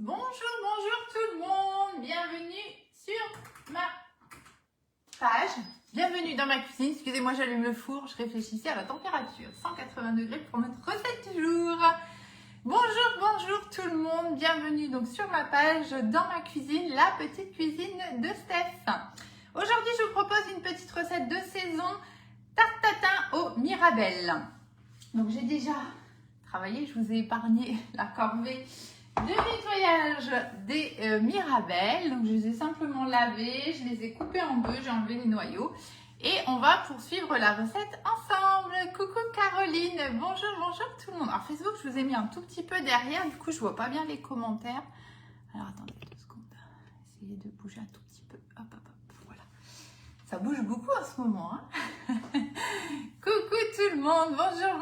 Bonjour tout le monde, bienvenue sur ma page, bienvenue dans ma cuisine. Excusez-moi, j'allume le four, je réfléchissais à la température, 180 degrés pour notre recette du jour. Bonjour tout le monde, bienvenue donc sur ma page dans ma cuisine, la petite cuisine de Steph. Aujourd'hui, je vous propose une petite recette de saison, tarte tatin au mirabelle. Donc j'ai déjà travaillé, je vous ai épargné la corvée de nettoyage des mirabelles. Donc je les ai simplement lavées, je les ai coupées en deux, j'ai enlevé les noyaux et on va poursuivre la recette ensemble. Coucou Caroline, bonjour tout le monde. Alors Facebook, je vous ai mis un tout petit peu derrière, du coup je vois pas bien les commentaires. Alors attendez 2 secondes, essayez de bouger un tout petit peu. Hop, voilà. Ça bouge beaucoup en ce moment. Hein. Coucou tout le monde, bonjour.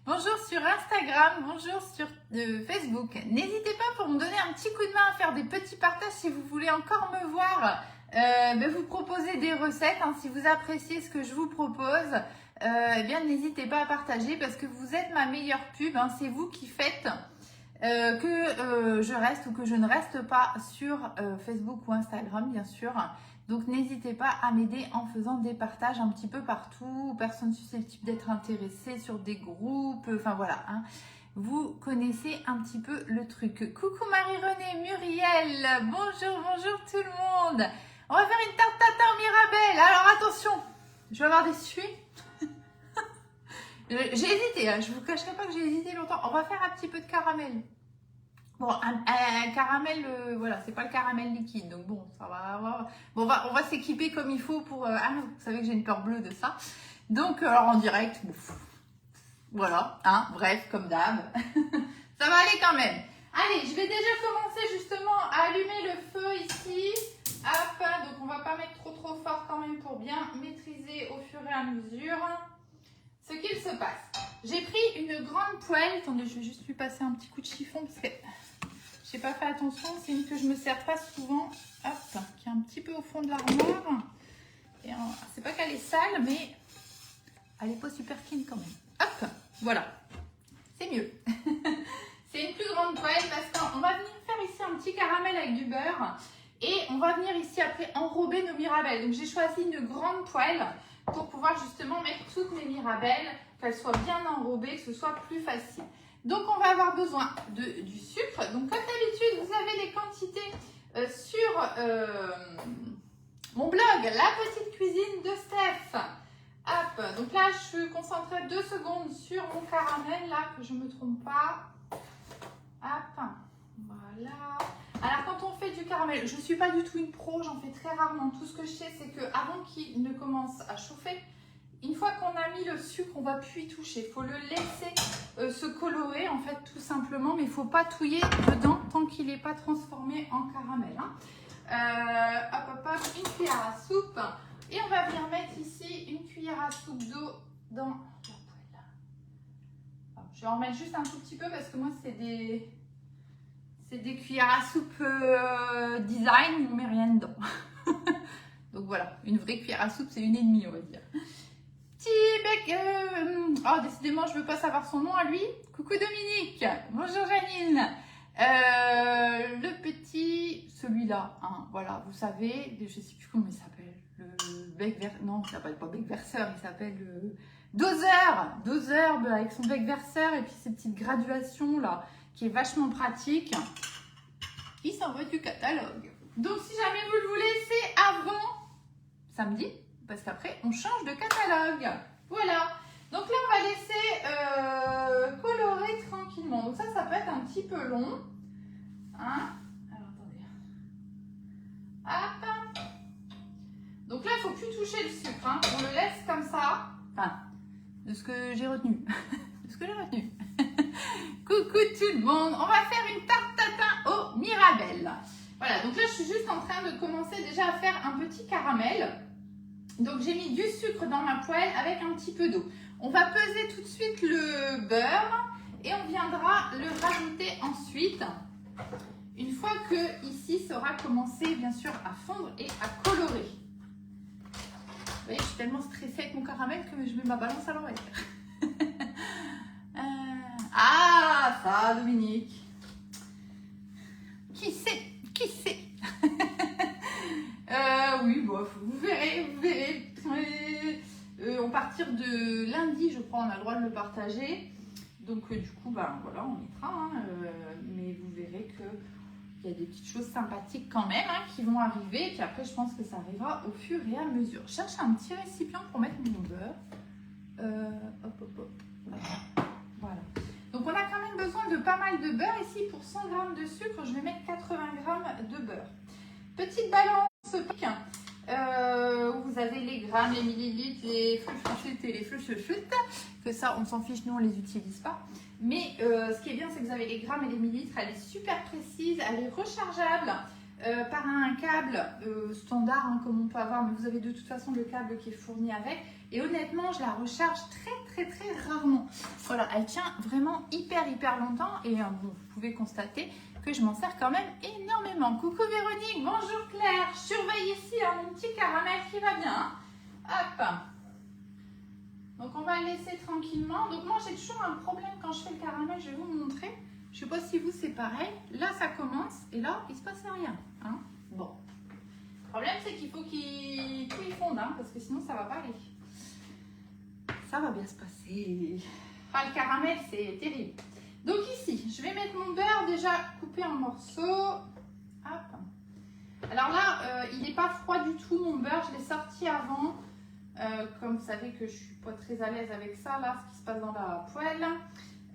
Bonjour sur Instagram, bonjour sur Facebook. N'hésitez pas pour me donner un petit coup de main à faire des petits partages si vous voulez encore me voir, vous proposer des recettes. Hein, si vous appréciez ce que je vous propose, eh bien n'hésitez pas à partager parce que vous êtes ma meilleure pub. Hein, c'est vous qui faites que je reste ou que je ne reste pas sur Facebook ou Instagram, bien sûr. Donc n'hésitez pas à m'aider en faisant des partages un petit peu partout, personnes susceptibles d'être intéressées sur des groupes, enfin voilà. Hein. Vous connaissez un petit peu le truc. Coucou Marie-Renée, Muriel, bonjour tout le monde. On va faire une tarte tatin au mirabelle. Alors attention, je vais avoir des suies. J'ai hésité, hein. Je ne vous cacherai pas que j'ai hésité longtemps. On va faire un petit peu de caramel. Bon, un caramel, voilà, c'est pas le caramel liquide, donc bon, ça va. Bon, on va s'équiper comme il faut pour. Vous savez que j'ai une peur bleue de ça. Donc, alors en direct, voilà, hein, bref, comme d'hab. Ça va aller quand même. Allez, je vais déjà commencer justement à allumer le feu ici. Hop, donc on va pas mettre trop fort quand même pour bien maîtriser au fur et à mesure ce qu'il se passe. J'ai pris une grande poêle. Attendez, je vais juste lui passer un petit coup de chiffon parce que j'ai pas fait attention. C'est une que je me sers pas souvent. Hop, qui est un petit peu au fond de l'armoire. Et c'est pas qu'elle est sale, mais elle est pas super clean quand même. Hop, voilà. C'est mieux. C'est une plus grande poêle parce qu'on va venir faire ici un petit caramel avec du beurre. Et on va venir ici après enrober nos mirabelles. Donc j'ai choisi une grande poêle pour pouvoir justement mettre toutes mes mirabelles, qu'elles soient bien enrobées, que ce soit plus facile. Donc on va avoir besoin du sucre. Donc comme d'habitude, vous avez les quantités sur mon blog, La Petite Cuisine de Steph. Hop, donc là je suis concentrée 2 secondes sur mon caramel, là que je ne me trompe pas. Hop, voilà. Alors quand on fait du caramel, je ne suis pas du tout une pro, j'en fais très rarement. Tout ce que je sais, c'est qu'avant qu'il ne commence à chauffer, une fois qu'on a mis le sucre, on ne va plus y toucher. Il faut le laisser se colorer, en fait, tout simplement. Mais il ne faut pas touiller dedans tant qu'il n'est pas transformé en caramel. Hein. Hop, une cuillère à soupe. Et on va venir mettre ici une cuillère à soupe d'eau dans la poêle. Alors, je vais en mettre juste un tout petit peu parce que moi, c'est des cuillères à soupe design, on ne met rien dedans. Donc voilà, une vraie cuillère à soupe, c'est 1,5, on va dire. Petit bec. Oh, décidément, je ne veux pas savoir son nom à lui. Coucou Dominique. Bonjour Janine. Le petit, celui-là, hein, voilà, vous savez, je ne sais plus comment il s'appelle. Le bec verseur. Non, il ne s'appelle pas bec verseur, il s'appelle doseur. Doseur avec son bec verseur et puis ses petites graduations là, qui est vachement pratique. Il s'en va du catalogue. Donc si jamais vous le voulez, c'est avant samedi, parce qu'après on change de catalogue. Voilà. Donc là on va laisser colorer tranquillement. Donc ça peut être un petit peu long. Hein? Alors attendez. Hop. Donc là il ne faut plus toucher le sucre. Hein. On le laisse comme ça. Enfin, de ce que j'ai retenu. De ce que j'ai retenu. Coucou tout le monde. On va faire une tarte tatin au mirabelle. Voilà, donc là je suis juste en train de commencer déjà à faire un petit caramel. Donc j'ai mis du sucre dans ma poêle avec un petit peu d'eau. On va peser tout de suite le beurre et on viendra le rajouter ensuite. Une fois que ici ça aura commencé bien sûr à fondre et à colorer. Vous voyez, je suis tellement stressée avec mon caramel que je mets ma balance à l'envers. Ah, ça Dominique. qui sait? Qui sait? Oui, bon, vous verrez, vous verrez. À partir de lundi, je crois, on a le droit de le partager. Donc, du coup, ben, voilà, on mettra. Hein, mais vous verrez qu'il y a des petites choses sympathiques quand même hein, qui vont arriver. Et puis après, je pense que ça arrivera au fur et à mesure. Je cherche un petit récipient pour mettre mon beurre. Hop, hop, hop. Voilà. Donc, on a quand même besoin de pas mal de beurre. Ici, pour 100 g de sucre, je vais mettre 80 g de beurre. Petite balance pique. Vous avez les grammes, les millilitres, les flûtes et les flûtes. Que ça, on s'en fiche, nous, on ne les utilise pas. Mais ce qui est bien, c'est que vous avez les grammes et les millilitres. Elle est super précise, elle est rechargeable par un câble standard, hein, comme on peut avoir. Mais vous avez de toute façon le câble qui est fourni avec. Et honnêtement, je la recharge très rarement. Voilà, elle tient vraiment hyper longtemps. Et bon, vous pouvez constater que je m'en sers quand même énormément. Coucou Véronique, bonjour Claire. Je surveille ici hein, mon petit caramel qui va bien. Hop. Donc on va le laisser tranquillement. Donc moi j'ai toujours un problème quand je fais le caramel, je vais vous montrer. Je sais pas si vous c'est pareil. Là ça commence et là il se passe rien. Hein. Bon. Le problème c'est qu'il faut qu'il fonde hein, parce que sinon ça va pas aller. Ça va bien se passer. Ah, le caramel c'est terrible. Donc ici, je vais mettre mon beurre déjà coupé en morceaux. Hop. Alors là, il n'est pas froid du tout mon beurre, je l'ai sorti avant. Comme vous savez que je ne suis pas très à l'aise avec ça, là, ce qui se passe dans la poêle.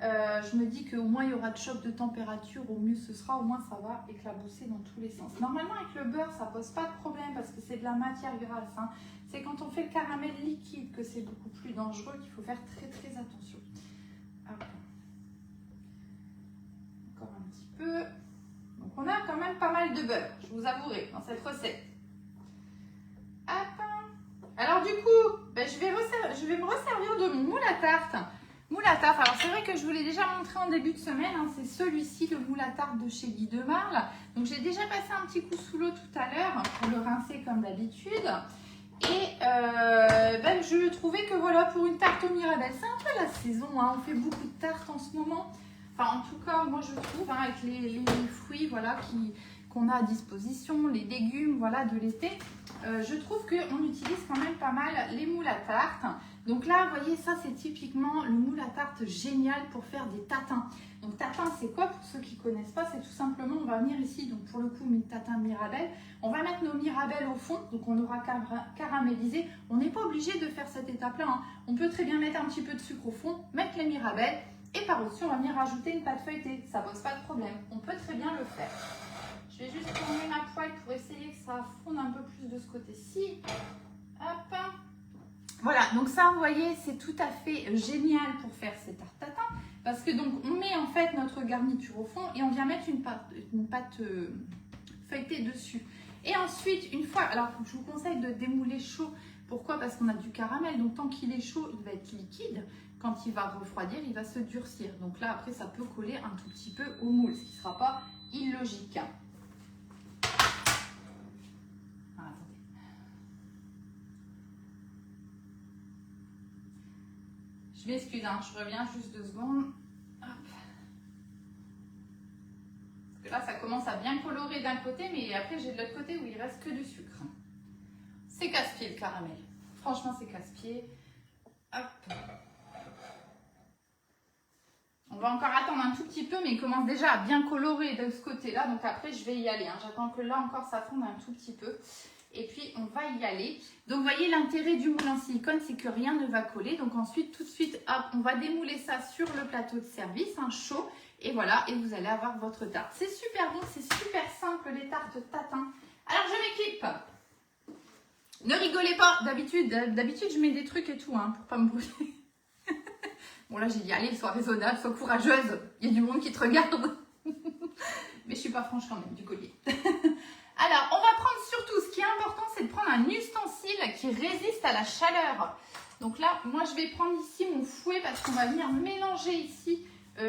Je me dis qu'au moins il y aura de choc de température, au mieux ce sera, au moins ça va éclabousser dans tous les sens. Normalement avec le beurre, ça pose pas de problème parce que c'est de la matière grasse. Hein. C'est quand on fait le caramel liquide que c'est beaucoup plus dangereux, qu'il faut faire très attention. Hop. Encore un petit peu. Donc on a quand même pas mal de beurre, je vous avouerai, dans cette recette. Hop. Alors du coup, ben, je vais me resservir de mon moule à tarte. Moule à tarte, alors c'est vrai que je vous l'ai déjà montré en début de semaine, hein, c'est celui-ci, le moule à tarte de chez Guy Demarle. Donc j'ai déjà passé un petit coup sous l'eau tout à l'heure pour le rincer comme d'habitude. Et ben, je trouvais que voilà, pour une tarte au mirabelle, c'est un peu la saison, hein, on fait beaucoup de tartes en ce moment. Enfin, en tout cas, moi je trouve, hein, avec les fruits voilà, qu'on a à disposition, les légumes voilà, de l'été, je trouve qu'on utilise quand même pas mal les moules à tarte. Donc là, vous voyez, ça c'est typiquement le moule à tarte génial pour faire des tatins. Donc tatin, c'est quoi pour ceux qui ne connaissent pas? C'est tout simplement, on va venir ici, donc pour le coup, mes tatins mirabelle. On va mettre nos mirabelles au fond, donc on aura caramélisé. On n'est pas obligé de faire cette étape-là. Hein. On peut très bien mettre un petit peu de sucre au fond, mettre les mirabelles. Et par-dessus, on va venir rajouter une pâte feuilletée. Ça pose pas de problème. On peut très bien le faire. Je vais juste tourner ma poêle pour essayer que ça fonde un peu plus de ce côté-ci. Hop. Voilà, donc ça, vous voyez, c'est tout à fait génial pour faire ces tartes tatin. Parce que donc, on met en fait notre garniture au fond et on vient mettre une pâte feuilletée dessus. Et ensuite, une fois, alors je vous conseille de démouler chaud. Pourquoi? Parce qu'on a du caramel, donc tant qu'il est chaud, il va être liquide. Quand il va refroidir, il va se durcir. Donc là, après, ça peut coller un tout petit peu au moule, ce qui ne sera pas illogique. Ah, attendez. Je m'excuse, hein, je reviens juste 2 secondes. Hop. Parce que là, ça commence à bien colorer d'un côté, mais après, j'ai de l'autre côté où il reste que du sucre. C'est casse-pied, le caramel. Franchement, c'est casse-pied. Hop. On va encore attendre un tout petit peu, mais il commence déjà à bien colorer de ce côté-là. Donc après, je vais y aller. Hein. J'attends que là encore, ça fonde un tout petit peu. Et puis, on va y aller. Donc, vous voyez, l'intérêt du moule en silicone, c'est que rien ne va coller. Donc ensuite, tout de suite, hop, on va démouler ça sur le plateau de service, hein, chaud. Et voilà, et vous allez avoir votre tarte. C'est super bon, c'est super simple, les tartes tatin. Alors, je m'équipe. Ne rigolez pas. D'habitude, je mets des trucs et tout, hein, pour pas me brûler. Bon, là, j'ai dit, allez, sois raisonnable, sois courageuse. Il y a du monde qui te regarde. Mais je suis pas franche quand même, du collier. Alors, on va prendre surtout, ce qui est important, c'est de prendre un ustensile qui résiste à la chaleur. Donc là, moi, je vais prendre ici mon fouet parce qu'on va venir mélanger ici.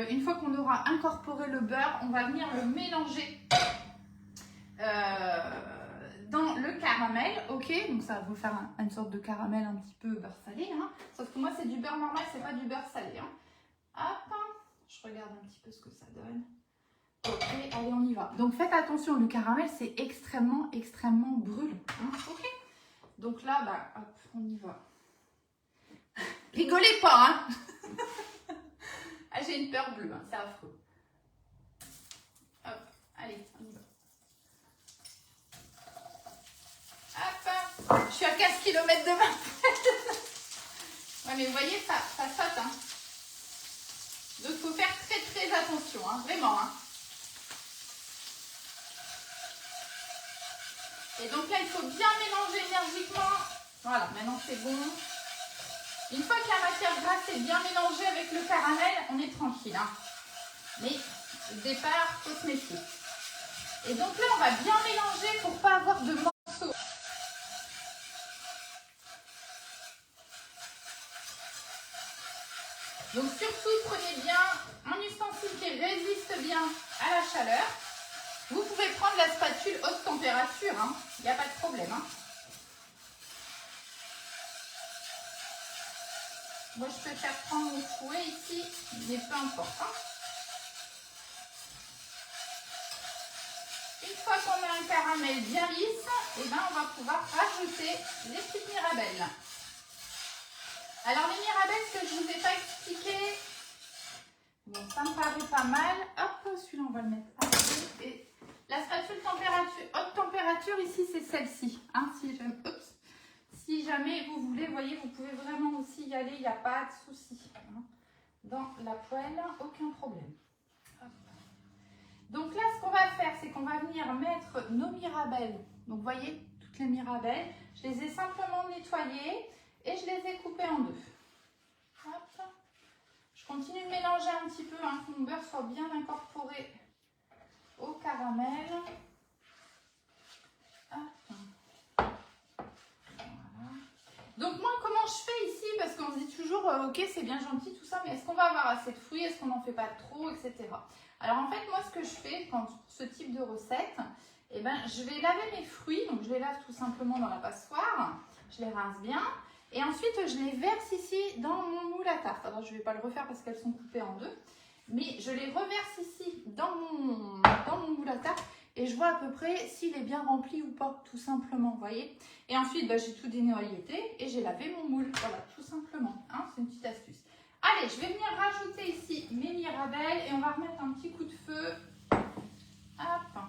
Une fois qu'on aura incorporé le beurre, on va venir le mélanger dans le caramel. Ok, donc ça va vous faire une sorte de caramel un petit peu beurre salé. Hein. Sauf que moi, c'est du beurre normal, c'est pas du beurre salé. Hein. Hop, je regarde un petit peu ce que ça donne. Ok. Et allez, on y va. Donc faites attention, le caramel, c'est extrêmement brûlant. Hein, ok. Donc là, bah, hop, on y va. Rigolez pas, hein. Ah, j'ai une peur bleue, hein, c'est affreux. Hop, allez, on y va. Hop, je suis à 15 km de ma tête. Ouais, mais vous voyez, ça saute, hein. Donc, il faut faire très attention, hein, vraiment, hein. Et donc là, il faut bien mélanger énergiquement. Voilà, maintenant c'est bon. Une fois que la matière grasse est bien mélangée avec le caramel, on est tranquille, hein. Mais au départ, il faut se méfier. Et donc là, on va bien mélanger pour ne pas avoir de morceaux. Donc surtout, prenez bien un ustensile qui résiste bien à la chaleur. Vous pouvez prendre la spatule haute température, hein. Il n'y a pas de problème, hein. Moi, je préfère prendre mon fouet ici, mais peu importe, hein. Une fois qu'on a un caramel bien lisse, eh ben, on va pouvoir rajouter les petites mirabelles. Alors, les mirabelles, ce que je ne vous ai pas expliqué, bon, ça me paraît pas mal. Hop, celui-là, on va le mettre à côté. Et la spatule haute température, ici, c'est celle-ci. Hein, si jamais vous voulez, vous voyez, vous pouvez vraiment aussi y aller, il n'y a pas de souci. Hein. Dans la poêle, aucun problème. Hop. Donc là, ce qu'on va faire, c'est qu'on va venir mettre nos mirabelles. Donc, vous voyez, toutes les mirabelles, je les ai simplement nettoyées et je les ai coupées en deux. Hop. Je continue de mélanger un petit peu, hein, que mon beurre soit bien incorporé au caramel. Hop. Voilà. Donc moi, comment je fais ici? Parce qu'on se dit toujours, ok, c'est bien gentil tout ça, mais est-ce qu'on va avoir assez de fruits? Est-ce qu'on n'en fait pas trop, etc. Alors en fait, moi, ce que je fais pour ce type de recette, eh ben, je vais laver mes fruits. Donc je les lave tout simplement dans la passoire. Je les rince bien. Et ensuite, je les verse ici dans mon moule à tarte. Alors, je ne vais pas le refaire parce qu'elles sont coupées en deux. Mais je les reverse ici dans mon moule à tarte. Et je vois à peu près s'il est bien rempli ou pas, tout simplement, vous voyez. Et ensuite, bah, j'ai tout dénoyauté et j'ai lavé mon moule. Voilà, tout simplement. Hein, c'est une petite astuce. Allez, je vais venir rajouter ici mes mirabelles. Et on va remettre un petit coup de feu. Hop.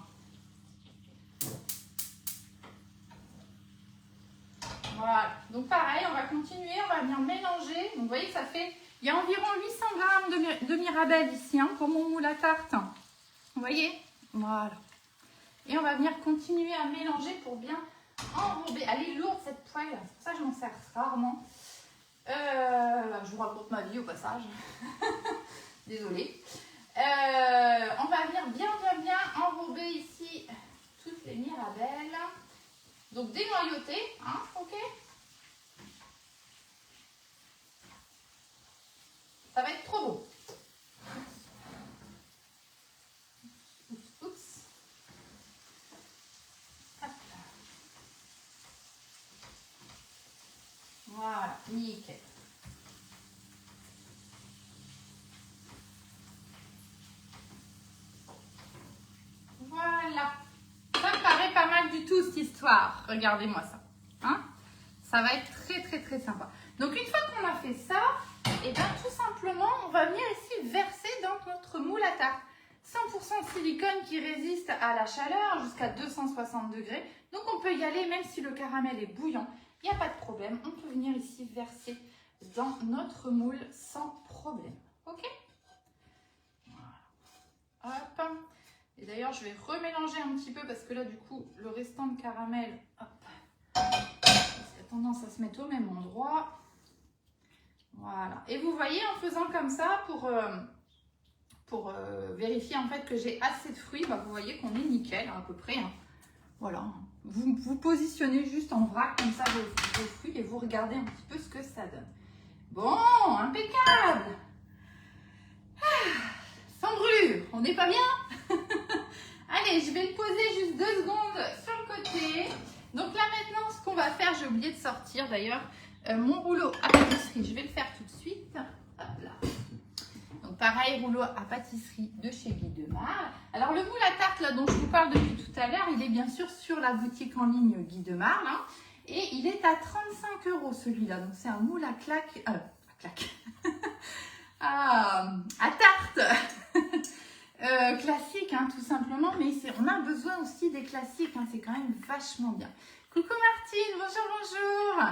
Voilà, donc pareil, on va continuer, on va venir mélanger. Donc vous voyez, ça fait, il y a environ 800 g de mirabelle ici, hein, pour mon moule à tarte. Vous voyez, voilà. Et on va venir continuer à mélanger pour bien enrober. Elle est lourde cette poêle, c'est pour ça que je m'en sers rarement. Je vous raconte ma vie au passage. Désolée. On va venir bien enrober ici toutes les mirabelles. Donc dénoyauté, hein, ok. Ça va être trop beau. Oups. Hop. Voilà, nickel. Voilà. Ça me paraît pas mal du tout cette histoire. Regardez-moi ça. Hein, ça va être très sympa. Donc une fois qu'on a fait ça, et bien tout simplement, on va venir ici verser dans notre moule à tarte. 100% silicone qui résiste à la chaleur jusqu'à 260 degrés. Donc on peut y aller même si le caramel est bouillant. Il n'y a pas de problème. On peut venir ici verser dans notre moule sans problème. Ok? Voilà. Hop. Et d'ailleurs, je vais remélanger un petit peu parce que là, du coup, le restant de caramel, hop, ça a tendance à se mettre au même endroit. Voilà. Et vous voyez, en faisant comme ça, pour vérifier en fait que j'ai assez de fruits, bah, vous voyez qu'on est nickel à peu près. Hein. Voilà. Vous positionnez juste en vrac comme ça vos fruits et vous regardez un petit peu ce que ça donne. Bon, impeccable. Sans brûlure, on n'est pas bien? Allez, je vais le poser juste 2 secondes sur le côté. Donc là maintenant, ce qu'on va faire, j'ai oublié de sortir d'ailleurs mon rouleau à pâtisserie. Je vais le faire tout de suite. Hop là. Donc Pareil, rouleau à pâtisserie de chez Guy Demar. Alors, le moule à tarte là, dont je vous parle depuis tout à l'heure, il est bien sûr sur la boutique en ligne Guy Demar. Là, et il est à 35 € celui-là. Donc, c'est un moule à claque. À tarte classique, hein, tout simplement. Mais on a besoin aussi des classiques. Hein, c'est quand même vachement bien. Coucou Martine, bonjour, bonjour.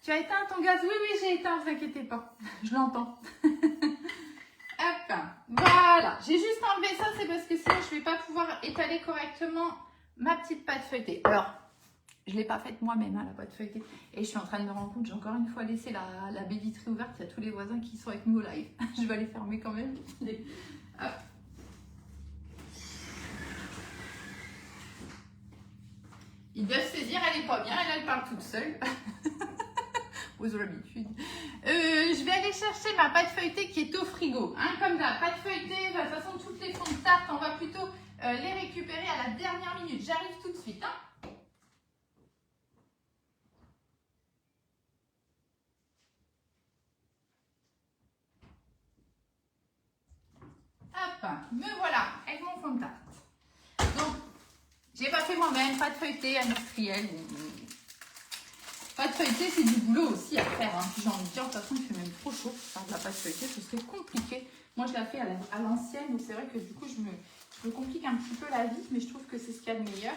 Tu as éteint ton gaz? Oui, oui, j'ai éteint, ne vous inquiétez pas. Je l'entends. Hop, voilà. J'ai juste enlevé ça, c'est parce que sinon je ne vais pas pouvoir étaler correctement ma petite pâte feuilletée. Alors, je ne l'ai pas faite moi-même, hein, la pâte feuilletée. Et je suis en train de me rendre compte, j'ai encore une fois laissé la baie vitrée ouverte. Il y a tous les voisins qui sont avec nous au live. Je vais les fermer quand même. Hop. Ils doivent se dire, elle n'est pas bien, elle parle toute seule. Aux habitudes. Je vais aller chercher ma pâte feuilletée qui est au frigo. Hein, comme la pâte feuilletée, de toute façon, toutes les fonds de tarte, on va plutôt les récupérer à la dernière minute. J'arrive tout de suite. Hein. Hop, me voilà avec mon fond de tarte. Donc, j'ai pas fait moi-même, pâte feuilletée industrielle. Pâte feuilletée, c'est du boulot aussi à faire. Hein. J'ai envie de dire, de toute façon, il fait même trop chaud pour faire de la pâte feuilletée. Ce serait compliqué. Moi, je la fais à l'ancienne. Donc, c'est vrai que du coup, je me complique un petit peu la vie. Mais je trouve que c'est ce qu'il y a de meilleur.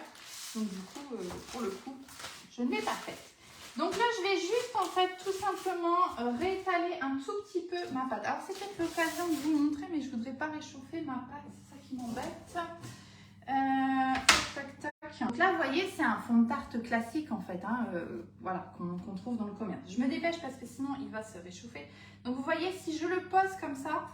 Donc, du coup, pour le coup, je ne l'ai pas faite. Donc là, je vais juste, en fait, tout simplement réétaler un tout petit peu ma pâte. Alors, c'est peut-être l'occasion de vous montrer, mais je ne voudrais pas réchauffer ma pâte. C'est ça qui m'embête. Tac, tac. Donc là, vous voyez, c'est un fond de tarte classique en fait, hein, voilà, qu'on trouve dans le commerce. Je me dépêche parce que sinon il va se réchauffer. Donc vous voyez, si je le pose comme ça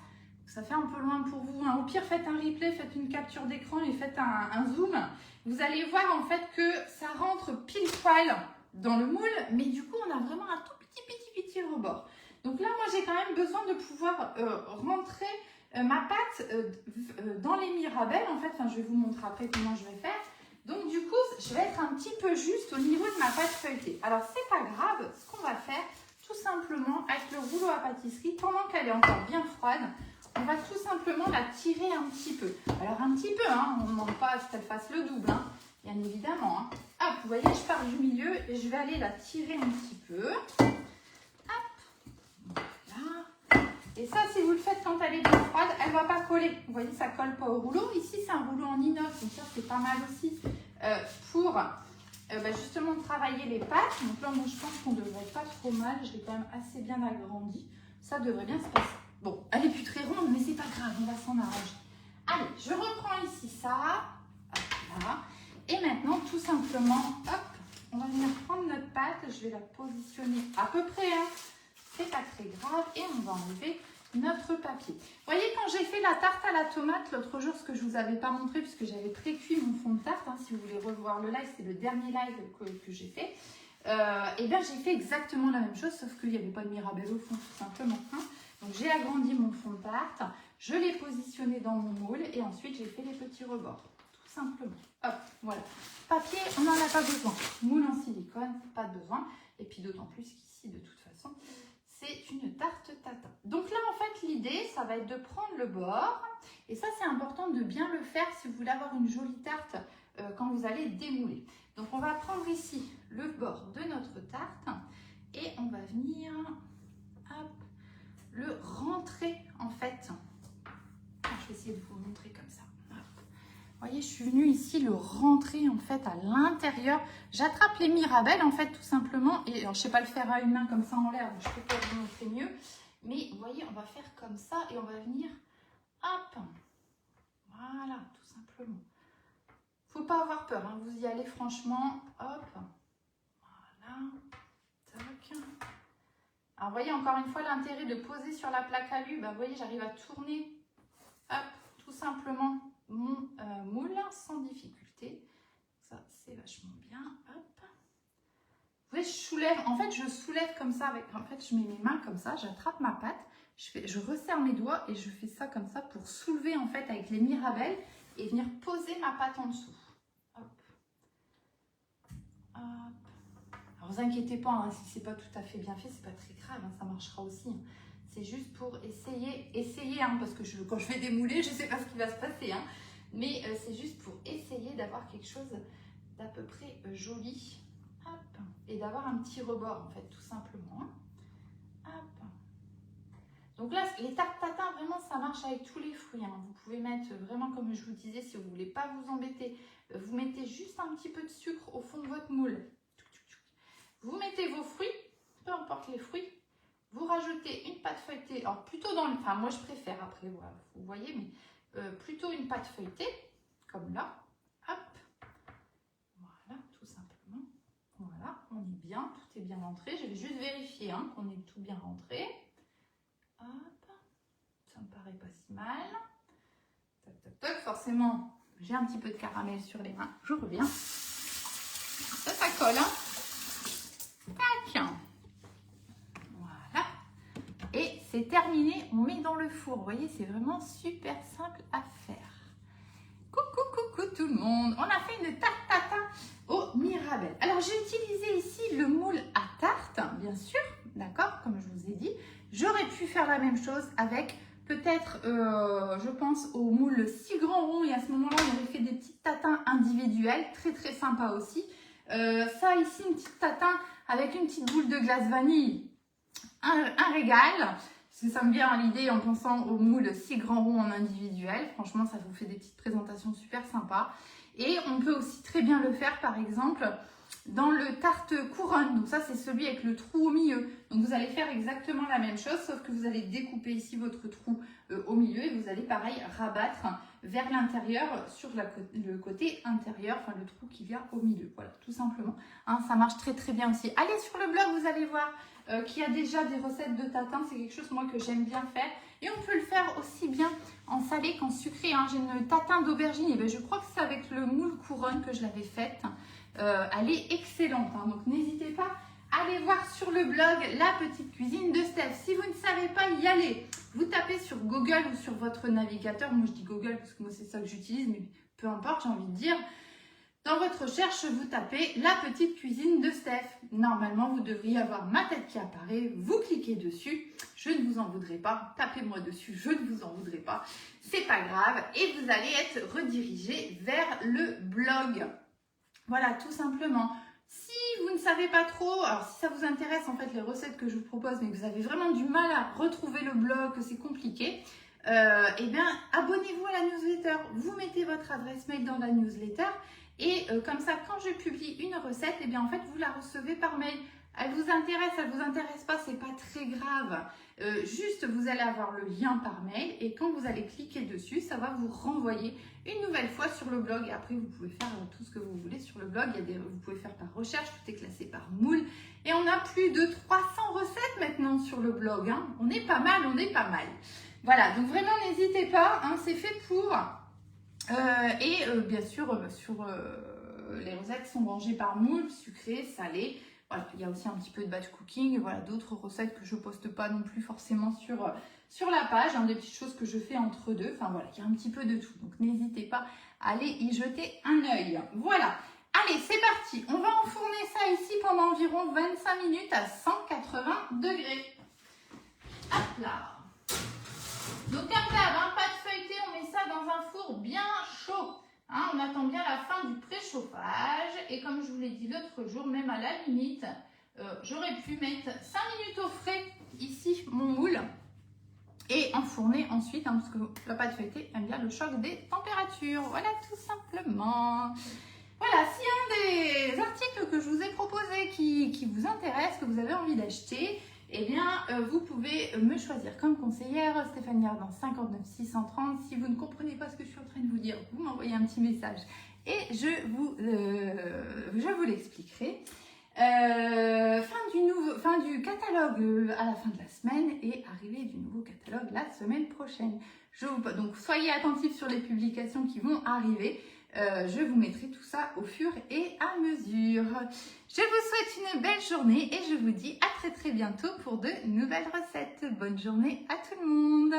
fait un peu loin pour vous. Hein. Au pire, faites un replay, faites une capture d'écran et faites un zoom. Vous allez voir en fait que ça rentre pile poil dans le moule, mais du coup, on a vraiment un tout petit rebord. Donc là, moi, j'ai quand même besoin de pouvoir rentrer ma pâte dans les mirabelles. En fait, enfin, je vais vous montrer après comment je vais faire. Donc du coup, je vais être un petit peu juste au niveau de ma pâte feuilletée. Alors, c'est pas grave, ce qu'on va faire, tout simplement, avec le rouleau à pâtisserie, pendant qu'elle est encore bien froide, on va tout simplement la tirer un petit peu. Alors, un petit peu, hein, on ne demande pas qu'elle fasse le double, hein, bien évidemment. Hein. Hop, vous voyez, je pars du milieu et je vais aller la tirer un petit peu. Hop, voilà. Et ça, si vous le faites quand elle est bien froide, elle ne va pas coller. Vous voyez, ça ne colle pas au rouleau. Ici, c'est un rouleau en inox, donc ça, c'est pas mal aussi pour justement travailler les pâtes. Donc là, moi, je pense qu'on ne devrait pas trop mal. Je l'ai quand même assez bien agrandi. Ça devrait bien se passer. Bon, elle n'est plus très ronde, mais c'est pas grave, on va s'en arranger. Allez, je reprends ici ça. Hop, là. Et maintenant, tout simplement, hop, on va venir prendre notre pâte. Je vais la positionner à peu près, hein. C'est pas très grave. Et on va enlever notre papier. Vous voyez, quand j'ai fait la tarte à la tomate l'autre jour, ce que je ne vous avais pas montré puisque j'avais pré-cuit mon fond de tarte, hein, si vous voulez revoir le live, c'est le dernier live que j'ai fait. Et bien j'ai fait exactement la même chose, sauf qu'il n'y avait pas de mirabelle au fond, tout simplement. Hein. Donc j'ai agrandi mon fond de tarte, je l'ai positionné dans mon moule et ensuite j'ai fait les petits rebords, tout simplement. Hop, voilà. Papier, on n'en a pas besoin. Moule en silicone, pas de besoin. Et puis d'autant plus qu'ici, de toute façon, c'est une tarte tatin. Donc là, en fait, l'idée, ça va être de prendre le bord. Et ça, c'est important de bien le faire si vous voulez avoir une jolie tarte quand vous allez démouler. Donc, on va prendre ici le bord de notre tarte et on va venir hop, le rentrer, en fait. Je vais essayer de vous montrer comme ça. Vous voyez, je suis venue ici le rentrer en fait à l'intérieur. J'attrape les mirabelles en fait tout simplement. Et alors, je ne sais pas le faire à une main comme ça en l'air, donc je peux pas vous montrer mieux. Mais vous voyez, on va faire comme ça et on va venir, hop, voilà, tout simplement. Faut pas avoir peur, hein, vous y allez franchement, hop, voilà, tac. Alors, vous voyez encore une fois l'intérêt de poser sur la plaque à lu. Bah, vous voyez, j'arrive à tourner, hop, tout simplement mon moule sans difficulté. Ça, c'est vachement bien. Hop. Vous voyez, je soulève. En fait, je soulève comme ça. En fait, je mets mes mains comme ça. J'attrape ma pâte. Je resserre mes doigts et je fais ça comme ça pour soulever en fait avec les mirabelles et venir poser ma pâte en dessous. Hop. Hop. Alors, vous inquiétez pas, hein, si c'est pas tout à fait bien fait, c'est pas très grave. Hein, ça marchera aussi. Hein. c'est juste pour essayer hein, parce que quand je vais démouler, je ne sais pas ce qui va se passer. Hein, mais c'est juste pour essayer d'avoir quelque chose d'à peu près joli. Hop, et d'avoir un petit rebord, en fait, tout simplement. Hein. Hop. Donc là, les tartes tatin, vraiment, ça marche avec tous les fruits. Hein. Vous pouvez mettre, vraiment, comme je vous disais, si vous ne voulez pas vous embêter, vous mettez juste un petit peu de sucre au fond de votre moule. Vous mettez vos fruits, peu importe les fruits. Vous rajoutez une pâte feuilletée, alors plutôt dans le... Enfin, moi, je préfère, après, voilà, vous voyez, mais plutôt une pâte feuilletée, comme là. Hop. Voilà, tout simplement. Voilà, on est bien, tout est bien rentré. Je vais juste vérifier hein, qu'on est tout bien rentré. Hop, ça me paraît pas si mal. Toc, toc, toc. Forcément, j'ai un petit peu de caramel sur les mains. Je reviens. Ça colle. Hein. Tac. Voilà. Et c'est terminé. On met dans le four. Vous voyez, c'est vraiment super simple à faire. Coucou tout le monde. On a fait une tarte tatin au Mirabelle. Alors, j'ai utilisé ici le moule à tarte, bien sûr. D'accord, comme je vous ai dit. J'aurais pu faire la même chose avec peut-être, je pense, au moule 6 grands ronds. Et à ce moment-là, on aurait fait des petites tatins individuelles. Très, très sympa aussi. Ça, ici, une petite tatin avec une petite boule de glace vanille. Un régal. Parce que ça me vient à l'idée en pensant au moule 6 grands ronds en individuel. Franchement, ça vous fait des petites présentations super sympas. Et on peut aussi très bien le faire, par exemple, dans le tarte couronne. Donc ça, c'est celui avec le trou au milieu. Donc vous allez faire exactement la même chose, sauf que vous allez découper ici votre trou au milieu et vous allez, pareil, rabattre vers l'intérieur, sur le côté intérieur, enfin le trou qu'il y a au milieu. Voilà, tout simplement. Hein, ça marche très très bien aussi. Allez sur le blog, vous allez voir qu'il y a déjà des recettes de tatin. C'est quelque chose, moi, que j'aime bien faire. Et on peut le faire aussi bien en salé qu'en sucré. Hein. J'ai une tatin d'aubergine. Et bien, je crois que c'est avec le moule couronne que je l'avais faite. Elle est excellente. Hein. Donc, n'hésitez pas à aller voir sur le blog La Petite Cuisine de Steph. Si vous ne savez pas y aller, vous tapez sur Google ou sur votre navigateur. Moi, je dis Google parce que moi, c'est ça que j'utilise. Mais peu importe, j'ai envie de dire. Dans votre recherche, vous tapez La Petite Cuisine de Steph. Normalement, vous devriez avoir ma tête qui apparaît. Vous cliquez dessus. Je ne vous en voudrais pas. Tapez-moi dessus. Je ne vous en voudrais pas. C'est pas grave. Et vous allez être redirigé vers le blog. Voilà, tout simplement. Si vous ne savez pas trop, alors si ça vous intéresse en fait les recettes que je vous propose, mais que vous avez vraiment du mal à retrouver le blog, que c'est compliqué, eh bien, abonnez-vous à la newsletter. Vous mettez votre adresse mail dans la newsletter. Et comme ça, quand je publie une recette, eh bien en fait, vous la recevez par mail. Elle vous intéresse pas, c'est pas très grave. Juste, vous allez avoir le lien par mail et quand vous allez cliquer dessus, ça va vous renvoyer une nouvelle fois sur le blog. Et après, vous pouvez faire tout ce que vous voulez sur le blog. Vous pouvez faire par recherche, tout est classé par moule. Et on a plus de 300 recettes maintenant sur le blog. Hein. On est pas mal, on est pas mal. Voilà, donc vraiment, n'hésitez pas. Hein, c'est fait pour... bien sûr, les recettes sont rangées par moule, sucré, salé. Voilà, il y a aussi un petit peu de batch cooking. Voilà, d'autres recettes que je ne poste pas non plus forcément sur la page. Hein, des petites choses que je fais entre deux. Enfin voilà, il y a un petit peu de tout. Donc n'hésitez pas à aller y jeter un œil. Voilà. Allez, c'est parti. On va enfourner ça ici pendant environ 25 minutes à 180 degrés. Hop là. Donc comme d'hab, hein, pâte feuilletée, on met ça dans un four bien chaud. Hein, on attend bien la fin du préchauffage. Et comme je vous l'ai dit l'autre jour, même à la limite, j'aurais pu mettre 5 minutes au frais, ici, mon moule. Et enfourner ensuite, hein, parce que la pâte feuilletée aime bien le choc des températures. Voilà, tout simplement. Voilà, s'il y a des articles que je vous ai proposés qui vous intéressent, que vous avez envie d'acheter, eh bien, vous pouvez me choisir comme conseillère, Stéphanie Ardant 59 630. Si vous ne comprenez pas ce que je suis en train de vous dire, vous m'envoyez un petit message et je vous l'expliquerai. Fin du catalogue à la fin de la semaine et arrivée du nouveau catalogue la semaine prochaine. Donc, soyez attentifs sur les publications qui vont arriver. Je vous mettrai tout ça au fur et à mesure. Je vous souhaite une belle journée et je vous dis à très très bientôt pour de nouvelles recettes. Bonne journée à tout le monde.